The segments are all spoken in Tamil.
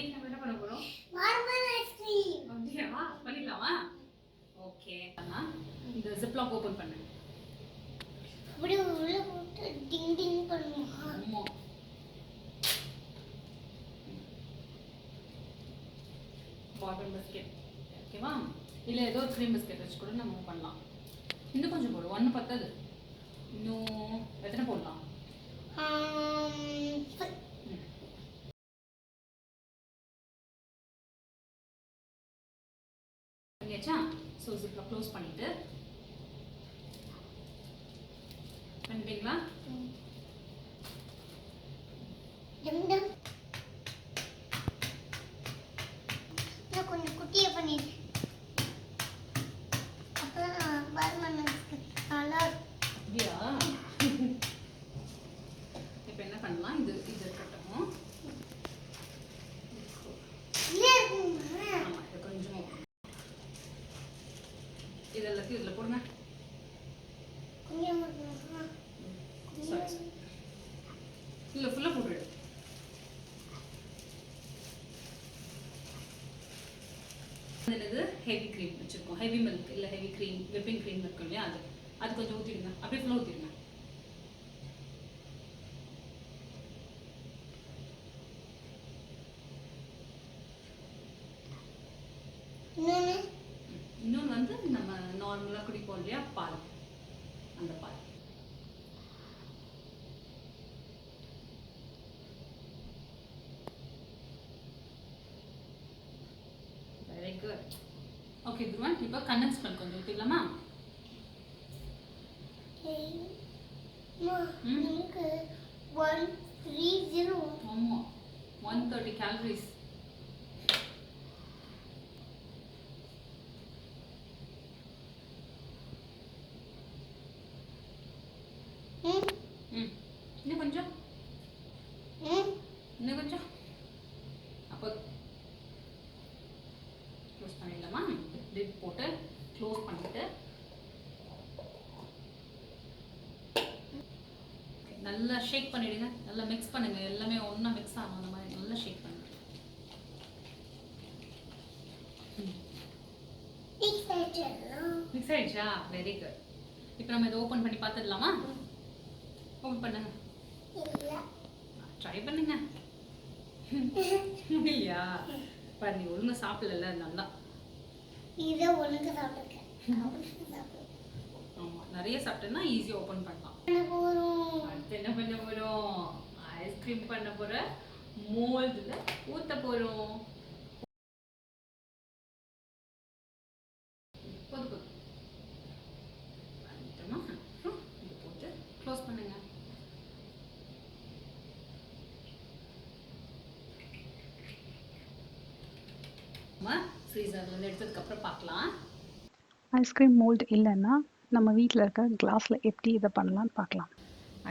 இன்னைக்கு நம்ம என்ன பண்ண போறோம்? bourbon ice cream. அப்படியே பண்ணிடலாமா? ஓகே. இந்த ஜிப்லாக் ஓபன் பண்ணு. அப்படியே உள்ள போட்டு டிங் டிங் பண்ணுமா? ஆமா. பாட்டன் பிஸ்கெட். ஓகேவா? இல்ல ஏதோ ஒரு க்ரீம் பிஸ்கெட் வச்சு கூட நம்ம பண்ணலாம். இன்னும் கொஞ்சம் போடு. ஒன்னு பத்தாது. இன்னும் எத்தனை போடலாம்? பண்ணியாச்சா? ஸோ ஜிப்ல க்ளோஸ் பண்ணிட்டு பண்ணிட்டீங்களா? நான் கொஞ்சம் குட்டியை பண்ணிடுறேன். அப்பதான் bourbon நல்லா அப்படியா? இப்போ என்ன பண்ணலாம்? இது இருக்கட்டும். ஆமாம், இது கொஞ்சம் இது எல்லாத்தையும் இதில் போடுங்க. இல்லை ஃபுல்லாக போட்டுடு. என்னது ஹெவி க்ரீம் வச்சுருக்கோம். ஹெவி மில்க் இல்லை ஹெவி க்ரீம் விப்பிங் க்ரீம் இருக்கும் இல்லையா, அது கொஞ்சம் ஊற்றிடுங்க. அப்படியே ஃபுல்லாக ஊற்றிடுங்க. இன்னொன்று வந்து நம்ம நார்மலாக குடிப்போம் இல்லையா பால், அந்த பால். Very good. ஓகே துருவன், இப்போ கண்டென்ஸ் மில்க் கொஞ்சம் ஊற்றிடலாமா? நமக்கு 130. ஆமாம், 130 கேலரிஸ். இன்னும் கொஞ்சம் இன்னும் கொஞ்சம். அப்போ க்ளோஸ் பண்ணிடலாமா? லிட் போட்டு க்ளோஸ் பண்ணிட்டு நல்லா ஷேக் பண்ணிடுங்க. நல்லா மிக்ஸ் பண்ணுங்க. எல்லாமே ஒன்றா மிக்ஸ் ஆகும். அந்த மாதிரி நல்லா ஷேக் பண்ணுங்க. மிக்ஸ் ஆயிடுச்சா? Very good. இப்போ நம்ம இதை ஓப்பன் பண்ணி பார்த்துடலாமா? ஓப்பன் பண்ணுங்க. ட்ரை பண்ணுங்க. இல்லையா? பாரு, நீ ஒழுங்கா சாப்பிடல. நல்லா இதை ஒழுங்கா சாப்பிட்டுருக்கேன். ஆமாம், நிறைய சாப்பிட்டேன்னா ஈஸியாக ஓப்பன் பண்ணலாம். அடுத்து என்ன பண்ண போகிறோம்? ஐஸ்கிரீம் பண்ண போகிற மோல்டில் ஊற்ற போகிறோம். போதும் இது போட்டு க்ளோஸ் பண்ணுங்க. ஃப்ரீசர்லேருந்து எடுத்ததுக்கப்புறம் பார்க்கலாம். ஐஸ்கிரீம் மோல்டு இல்லைன்னா நம்ம வீட்டில் இருக்க கிளாஸில் எப்படி இதை பண்ணலான்னு பார்க்கலாம்.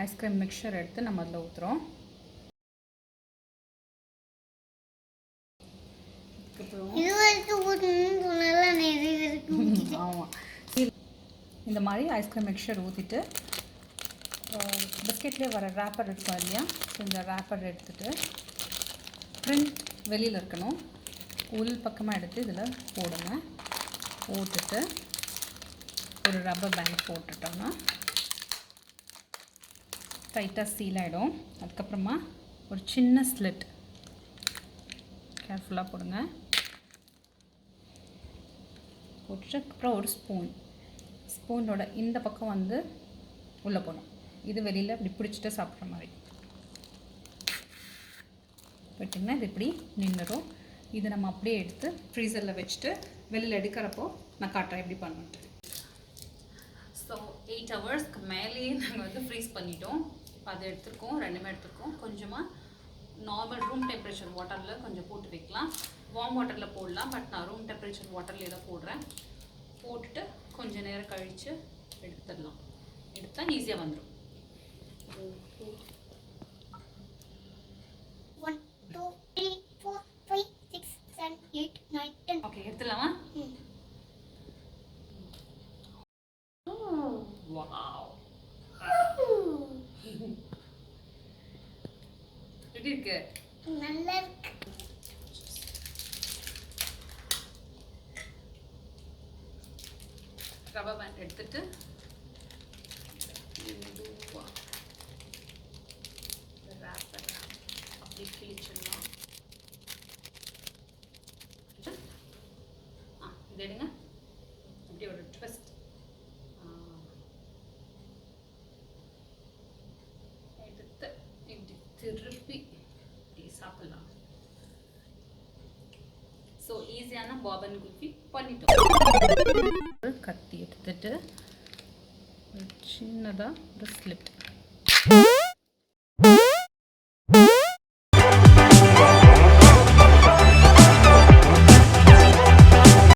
ஐஸ்கிரீம் மிக்சர் எடுத்து நம்ம அதில் ஊற்றுறோம். ஆமாம், இந்த மாதிரி ஐஸ்கிரீம் மிக்சர் ஊற்றிட்டு பிஸ்கெட்லேயே வர ரேப்பர் இருக்கும் இல்லையா, ஸோ இந்த ரேப்பர் எடுத்துகிட்டு பிரிண்ட் வெளியில் இருக்கணும், உள் பக்கமாக எடுத்து இதில் போடுங்க. போட்டுட்டு ஒரு ரப்பர் பேண்ட் போட்டுட்டோம்னா டைட்டாக சீல் ஆகிடும். அதுக்கப்புறமா ஒரு சின்ன ஸ்லிட் கேர்ஃபுல்லாக போடுங்க. போட்டுட்டு ஒரு ஸ்பூனோட இந்த பக்கம் வந்து உள்ளே போகணும். இது வெளியில் இப்படி பிடிச்சிட்டு சாப்பிட்ற மாதிரி போட்டிங்கன்னா இது இப்படி நின்றுடும். இது நம்ம அப்படியே எடுத்து ஃப்ரீசரில் வச்சுட்டு வெளியில் எடுக்கிறப்போ நான் காட்டுறேன் எப்படி பண்ணணுன்ட்டு. ஸோ 8 ஹவர்ஸ்க்கு மேலேயே நாங்கள் வந்து ஃப்ரீஸ் பண்ணிட்டோம். இப்போ அதை எடுத்துருக்கோம், ரெண்டுமே எடுத்துருக்கோம். கொஞ்சமாக நார்மல் ரூம் டெம்பரேச்சர் வாட்டரில் கொஞ்சம் போட்டு வைக்கலாம். வார்ம் வாட்டரில் போடலாம், பட் நான் ரூம் டெம்பரேச்சர் வாட்டரில் தான் போடுறேன். போட்டுட்டு கொஞ்சம் நேரம் கழித்து எடுத்துடலாம். எடுத்தால் ஈஸியாக வந்துடும். 1 2 3 4 5 6 7 8 9 10. ஓகே, எடுத்துடலாமா? வாவ், எப்படி இருக்கு? நல்லா இருக்கு. ரப்பர் பேண்ட் எடுத்துட்டு மெதுவா ரேப்பர் அப்படி கிழிச்சிடலாம். இது எடுங்க, அப்படி ஒரு ட்விஸ்ட். எடுத்து இப்படி திருப்பி இப்படி சாப்பிடலாம். ஸோ ஈஸியான பாபன் குல்ஃபி பண்ணிட்டோம். கத்தி எடுத்துட்டு சின்னதாக ஒரு ஸ்லிட்